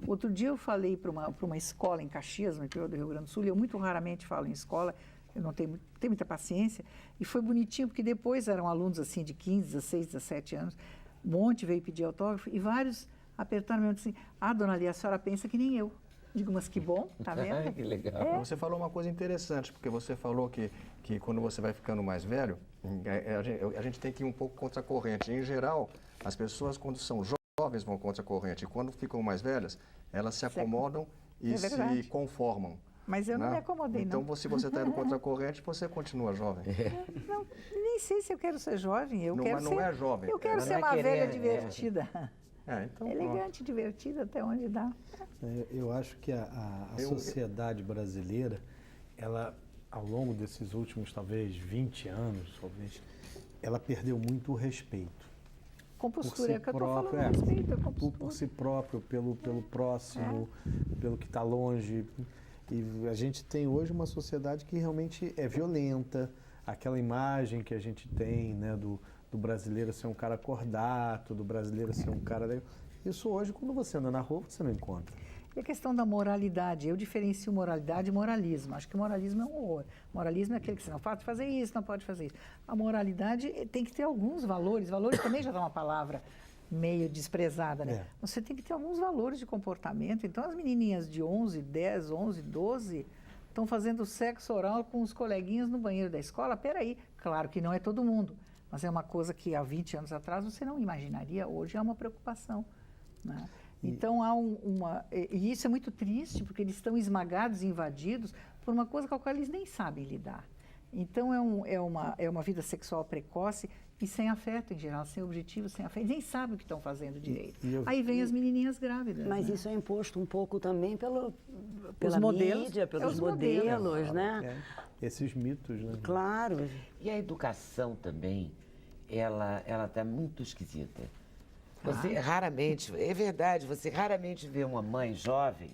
Outro dia eu falei para uma escola em Caxias, no interior do Rio Grande do Sul, e eu muito raramente falo em escola, eu não tenho muita paciência, e foi bonitinho, porque depois eram alunos assim de 15, 16, 17 anos, um monte veio pedir autógrafo, e vários apertaram mesmo assim, dona Lia, a senhora pensa que nem eu. Digo, mas que bom, tá vendo? Que legal. Você falou uma coisa interessante, porque você falou que quando você vai ficando mais velho, a gente tem que ir um pouco contra a corrente. Em geral, as pessoas, quando são jovens, vão contra a corrente. E quando ficam mais velhas, elas se acomodam e se conformam. Mas eu não me acomodei, então, não. se você está indo contra a corrente, você continua jovem. Não, nem sei se eu quero ser jovem. Mas não é jovem. Eu quero ser uma velha divertida. Então, elegante, divertida, até onde dá. Eu acho que a sociedade brasileira, ela, ao longo desses últimos, talvez, 20 anos, talvez, ela perdeu muito o respeito. Compostura, é que eu estou falando, respeito, por si próprio, pelo próximo, pelo que está longe. E a gente tem hoje uma sociedade que realmente é violenta. Aquela imagem que a gente tem, né, do brasileiro ser um cara cordato, do brasileiro ser um cara... Isso hoje, quando você anda na rua, você não encontra. E a questão da moralidade, eu diferencio moralidade e moralismo. Acho que moralismo é um horror. Moralismo é aquele que você não pode fazer isso, não pode fazer isso. A moralidade tem que ter alguns valores. Valores também já dá uma palavra meio desprezada, né? Você tem que ter alguns valores de comportamento. Então, as menininhas de 11, 10, 11, 12 estão fazendo sexo oral com os coleguinhas no banheiro da escola. Peraí, claro que não é todo mundo. Mas é uma coisa que há 20 anos atrás você não imaginaria, hoje é uma preocupação. Né? Então, e isso é muito triste, porque eles estão esmagados e invadidos por uma coisa com a qual eles nem sabem lidar. Então, é uma vida sexual precoce e sem afeto, em geral, sem objetivo, sem afeto. Eles nem sabem o que estão fazendo direito. Aí vem as menininhas grávidas. Mas isso é imposto um pouco também pela modelos, mídia, pelos modelos, né? Esses mitos, né? Claro. E a educação também, ela está muito esquisita. Você raramente, é verdade, você raramente vê uma mãe jovem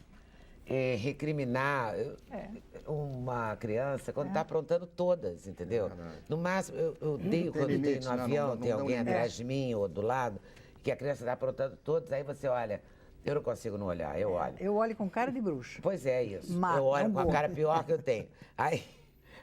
recriminar uma criança quando está aprontando todas, entendeu? No máximo, eu odeio quando tem no avião, tem alguém atrás de mim ou do lado, que a criança está aprontando todas, aí você olha, eu não consigo não olhar, eu olho. Eu olho com cara de bruxa. Pois é isso, eu olho com a cara pior que eu tenho. Aí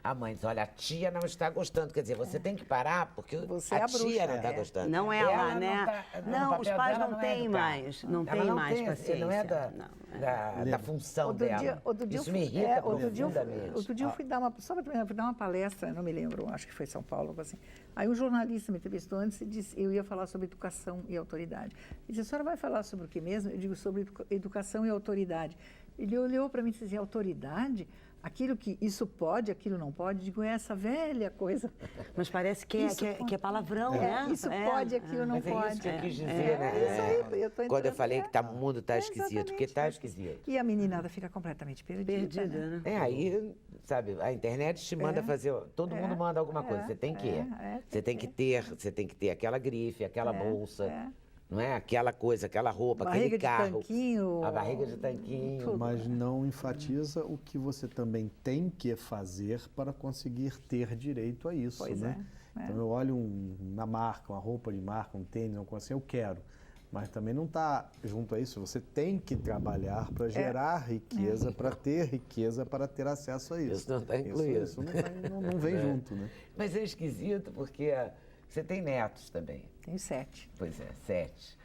a mãe diz, olha, a tia não está gostando. Quer dizer, você tem que parar, porque a tia não está gostando. Não ela, né? Não, os pais não têm mais. Não têm mais paciência. Não é da função dela. Isso me irrita profundamente. Outro dia eu fui dar uma palestra, não me lembro, acho que foi em São Paulo, algo assim. Aí um jornalista me entrevistou antes e disse, eu ia falar sobre educação e autoridade. Ele disse, a senhora vai falar sobre o que mesmo? Eu digo, sobre educação e autoridade. Ele olhou para mim e disse, autoridade? Aquilo que isso pode, aquilo não pode, digo, é essa velha coisa. Mas parece que é palavrão, né? Isso pode, aquilo não pode. É isso que eu quis dizer, né? Quando eu falei que o mundo está esquisito, porque está esquisito. E a meninada fica completamente perdida. Né? Aí, sabe, a internet te manda fazer, todo mundo manda alguma coisa, você tem que ir. Você tem que ter aquela grife, aquela bolsa. Não é? Aquela coisa, aquela roupa, aquele carro. Tanquinho, a barriga de tanquinho. Mas não enfatiza o que você também tem que fazer para conseguir ter direito a isso, né? Então eu olho uma marca, uma roupa de marca, um tênis, uma coisa assim, eu quero. Mas também não está junto a isso. Você tem que trabalhar para gerar riqueza, para ter riqueza, para ter acesso a isso. Isso não está incluído. Isso não vem junto, né? Mas é esquisito porque você tem netos também. Tenho 7. Pois é, 7.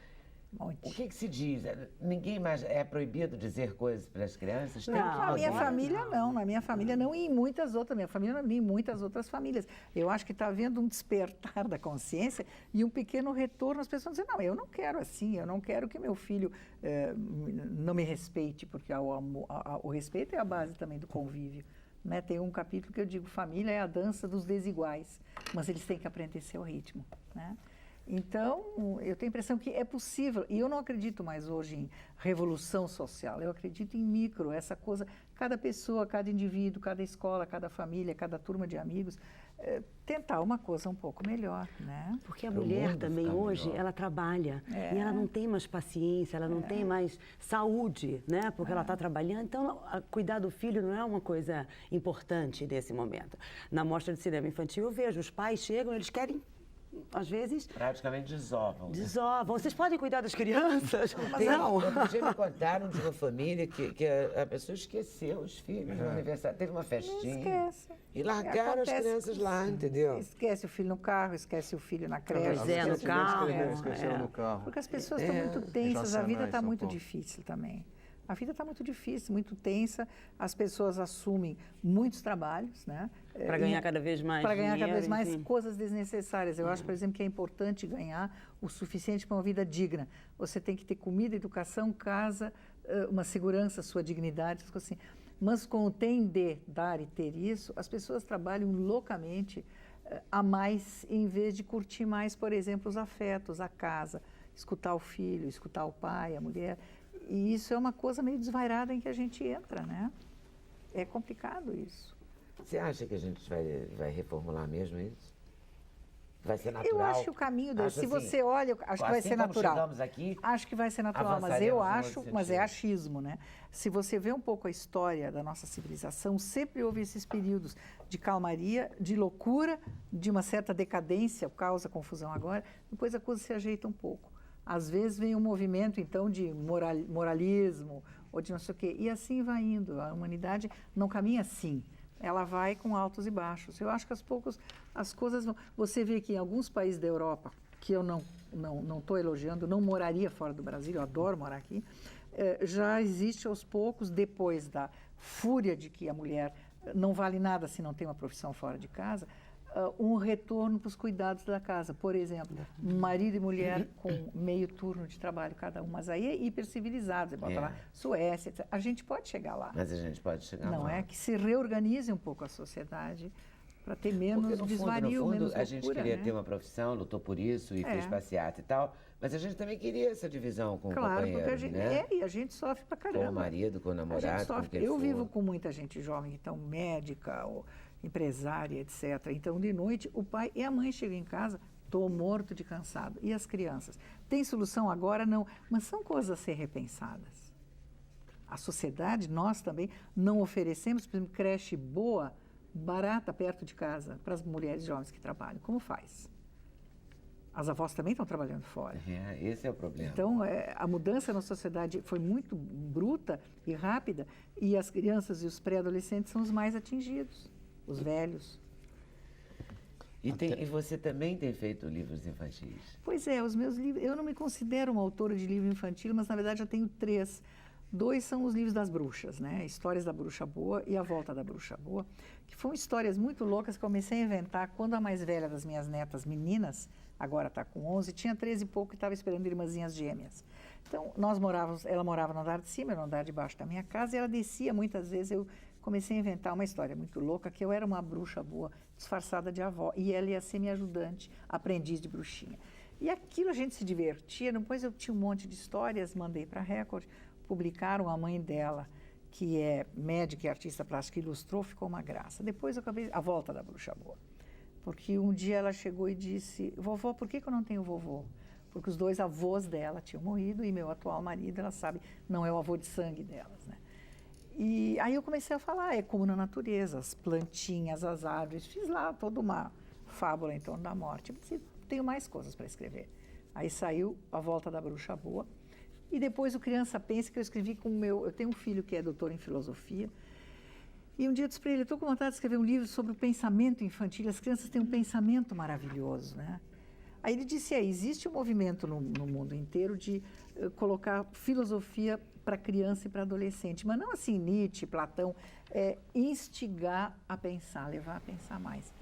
O que se diz? Ninguém mais é proibido dizer coisas para as crianças? Na minha família não, na minha família não e em muitas outras, minha família não, e em muitas outras famílias. Eu acho que está havendo um despertar da consciência e um pequeno retorno, as pessoas dizem, não, eu não quero assim, eu não quero que meu filho não me respeite, porque o respeito é a base também do convívio. Né? Tem um capítulo que eu digo, família é a dança dos desiguais, mas eles têm que aprender seu ritmo, né? Então, eu tenho a impressão que é possível, e eu não acredito mais hoje em revolução social, eu acredito em micro, essa coisa, cada pessoa, cada indivíduo, cada escola, cada família, cada turma de amigos, tentar uma coisa um pouco melhor, né? Porque a mulher também hoje, ela trabalha, e ela não tem mais paciência, ela não tem mais saúde, né? Porque ela está trabalhando, então cuidar do filho não é uma coisa importante nesse momento. Na mostra de cinema infantil eu vejo, os pais chegam, eles querem às vezes... Praticamente desovam. Desovam. Vocês podem cuidar das crianças? Não. Outro dia me contaram de uma família que a pessoa esqueceu os filhos no aniversário. Teve uma festinha. Não esquece. E largaram as crianças lá, entendeu? Esquece o filho no carro, esquece o filho na creche. No carro. Esqueceram no carro. Porque as pessoas estão muito tensas, a vida está muito difícil também. A vida está muito difícil, muito tensa, as pessoas assumem muitos trabalhos, né? Para ganhar cada vez mais Para ganhar cada vez mais enfim. coisas desnessárias. Eu acho, por exemplo, que é importante ganhar o suficiente para uma vida digna. Você tem que ter comida, educação, casa, uma segurança, sua dignidade, assim. Mas com o tem de dar e ter isso, as pessoas trabalham loucamente a mais, em vez de curtir mais, por exemplo, os afetos, a casa, escutar o filho, escutar o pai, a mulher. E isso é uma coisa meio desvairada em que a gente entra, né? É complicado isso. Você acha que a gente vai reformular mesmo isso? Vai ser natural? Eu acho que o caminho desse, se assim, você olha, eu acho que vai ser natural. Chegamos aqui, acho que vai ser natural, mas eu acho, mas é achismo, né? Se você vê um pouco a história da nossa civilização, sempre houve esses períodos de calmaria, de loucura, de uma certa decadência, causa confusão agora, depois a coisa se ajeita um pouco. Às vezes vem um movimento, então, de moralismo ou de não sei o quê. E assim vai indo. A humanidade não caminha assim. Ela vai com altos e baixos. Eu acho que aos poucos as coisas vão... Você vê que em alguns países da Europa, que eu não estou elogiando, não moraria fora do Brasil, eu adoro morar aqui, já existe aos poucos, depois da fúria de que a mulher não vale nada se não tem uma profissão fora de casa, um retorno para os cuidados da casa. Por exemplo, marido e mulher com meio turno de trabalho cada um. Mas aí é hipercivilizado. Você bota lá Suécia, etc. A gente pode chegar lá. Mas a gente pode chegar lá. Não é? Que se reorganize um pouco a sociedade para ter menos desvario, menos loucura. A gente queria ter uma profissão, lutou por isso e fez passeata e tal. Mas a gente também queria essa divisão com o companheiro, porque a gente, né? E a gente sofre pra caramba. Com o marido, com o namorado, com quem Eu for. vivo com muita gente jovem, então médica, ou empresária, etc. Então, de noite, o pai e a mãe chegam em casa, estou morto de cansado. E as crianças? Tem solução agora? Não. Mas são coisas a ser repensadas. A sociedade, nós também, não oferecemos, por exemplo, creche boa, barata, perto de casa, para as mulheres jovens que trabalham. Como faz? As avós também estão trabalhando fora. Esse é o problema. Então, a mudança na sociedade foi muito bruta e rápida, e as crianças e os pré-adolescentes são os mais atingidos, os velhos. E você também tem feito livros infantis? Pois é, os meus livros... Eu não me considero uma autora de livro infantil, mas, na verdade, eu tenho 3. 2 são os livros das bruxas, né? Histórias da Bruxa Boa e A Volta da Bruxa Boa, que foram histórias muito loucas que eu comecei a inventar quando a mais velha das minhas netas meninas, agora está com 11, tinha 13 e pouco e estava esperando irmãzinhas gêmeas. Então, ela morava no andar de cima, no andar de baixo da minha casa, e ela descia muitas vezes. Eu comecei a inventar uma história muito louca, que eu era uma bruxa boa, disfarçada de avó, e ela ia ser minha ajudante, aprendiz de bruxinha. E aquilo a gente se divertia. Depois eu tinha um monte de histórias, mandei para a Record, publicaram. A mãe dela, que é médica e artista plástica, ilustrou, ficou uma graça. Depois eu acabei A Volta da Bruxa Boa. Porque um dia ela chegou e disse: vovó, por que eu não tenho vovô? Porque os 2 avós dela tinham morrido e meu atual marido, ela sabe, não é o avô de sangue delas, né? E aí eu comecei a falar, é como na natureza, as plantinhas, as árvores. Fiz lá toda uma fábula em torno da morte. Eu disse, tenho mais coisas para escrever. Aí saiu A Volta da Bruxa Boa. E depois o Criança Pensa, que eu escrevi com o meu... Eu tenho um filho que é doutor em filosofia. E um dia eu disse para ele, estou com vontade de escrever um livro sobre o pensamento infantil. As crianças têm um pensamento maravilhoso, né? Aí ele disse, existe um movimento no mundo inteiro de colocar filosofia para criança e para adolescente. Mas não assim, Nietzsche, Platão, instigar a pensar, levar a pensar mais.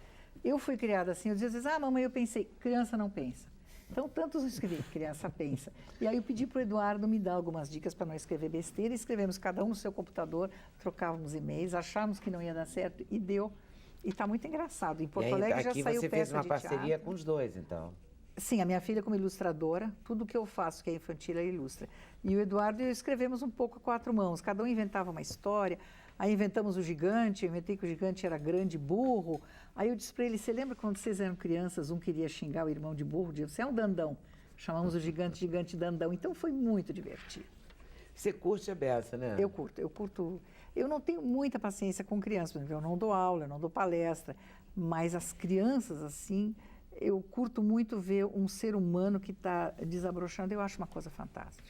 Eu fui criada assim, eu dizia às vezes, mamãe, eu pensei, criança não pensa. Então, tantos eu escrevi, criança pensa. E aí eu pedi para o Eduardo me dar algumas dicas para não escrever besteira. Escrevemos cada um no seu computador, trocávamos e-mails, achávamos que não ia dar certo e deu. E está muito engraçado. Em Porto Alegre já saiu peça de teatro. Aqui você fez uma parceria com os 2, então. Sim, a minha filha como ilustradora, tudo que eu faço que é infantil, ela ilustra. E o Eduardo e eu escrevemos um pouco a 4 mãos, cada um inventava uma história. Aí inventamos o gigante, eu inventei que o gigante era grande, burro. Aí eu disse para ele, você lembra quando vocês eram crianças, um queria xingar o irmão de burro, dizia, você é um dandão. Chamamos o gigante dandão. Então foi muito divertido. Você curte a beça, né? Eu curto. Eu não tenho muita paciência com crianças, por exemplo, eu não dou aula, eu não dou palestra, mas as crianças, assim, eu curto muito ver um ser humano que está desabrochando, eu acho uma coisa fantástica.